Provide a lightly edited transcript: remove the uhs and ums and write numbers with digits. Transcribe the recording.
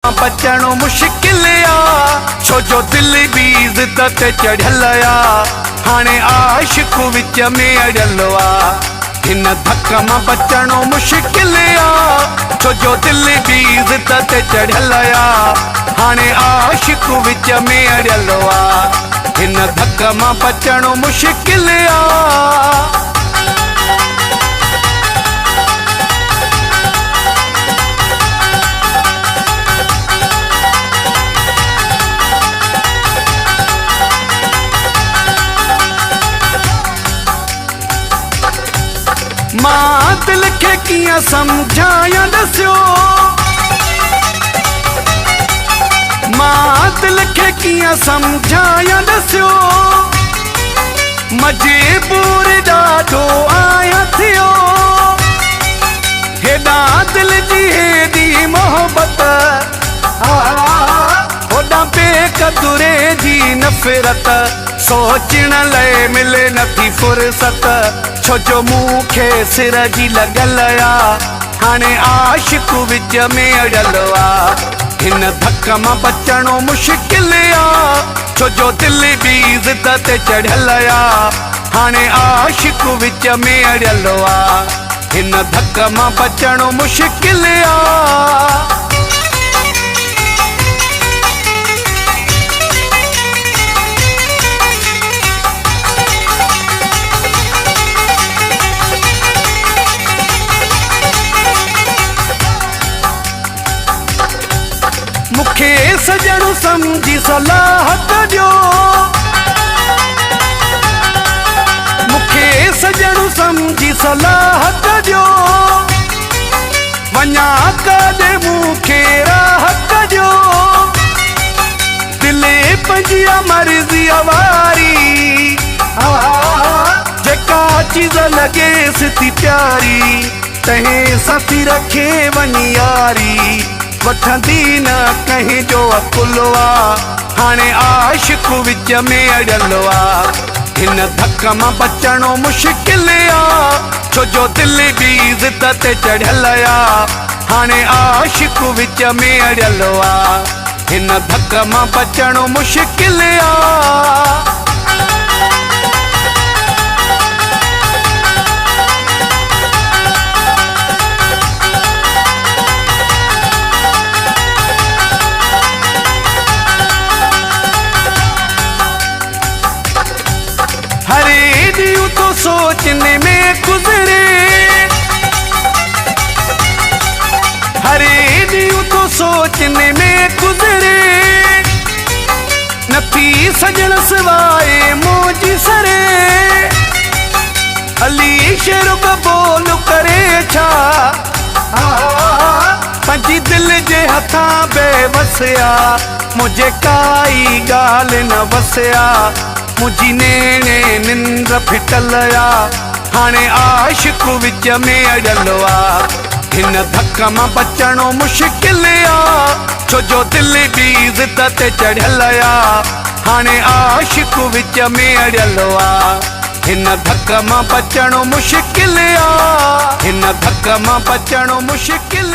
बचणो मुश्किल आ, छो जो दिल भी इज्जत ते चढ़ियल आ। हाणे आशिक विच में अड़ियल आ, हिन धक मां बचणो मुश्किल आ, छो जो दिल भी इज्जत ते चढ़ियल आ। हाणे आशिक विच में अड़ियल आ, हिन धक मां बचणो मुश्किल आ। मां दिल के किया समझाया दस्यो, मां दिल के किया समझाया दस्यो। मजबूर ॾाढो आया थियो, हेॾा दिल जी हेॾी मोहब्बत, होॾा बेक़दुरे जी नफ़रत। सोचण लाइ मिले नथी फुर्सत, छो जो मूंखे सिर जी लॻल आ। हाणे आशिक विच में अड़ियल आ, हिन धक मां बचणो मुश्किल आ, छो जो दिल भी इज्जत ते चढ़ियल आ। हाणे आशिक विच में अड़ियल आ, हिन धक मां बचणो मुश्किल आ। मुखे सजण समझी सलाह कजो, मुखे सजण समझी सलाह कजो। वञा काॾे मूंखे राह कजो, दिले पंहिंजी मर्ज़ी वारी, जेका चीज़ लॻेसि थी प्यारी, तंहिं सां थी रखे वञी यारी। वठंदी न कहीं जो अकुल आ, हाणे आशिक विच में अड़ियल आ, हिन धक मां बचणो मुश्किल आ, छो जो दिल भी इज्जत ते चढ़ियल आ। हाणे आशिक विच में अड़ियल आ, हिन धक मां बचणो मुश्किल आ। हरे ॾींहुं तो सोचने में गुज़रे, हरे ॾींहुं तो सोचने में गुज़रे। नथी सजण सिवाए मुंहिंजी सरे, अली शेर क़बूल करे छा, पंहिंजी दिल जे हथां बेवसिया। मुझे काई ॻाल्हि न वसिया, मुझी नेणे निंड फिटल आ। हाणे आशिक विच में अड़ियल आ, हिन धक मां बचणो मुश्किल आ, छो जो दिल भी इज्जत ते चढ़ियल आ। हाणे आशिक विच में अड़ियल आ, हिन धक मां बचणो मुश्किल आ, हिन धक मां बचणो मुश्किल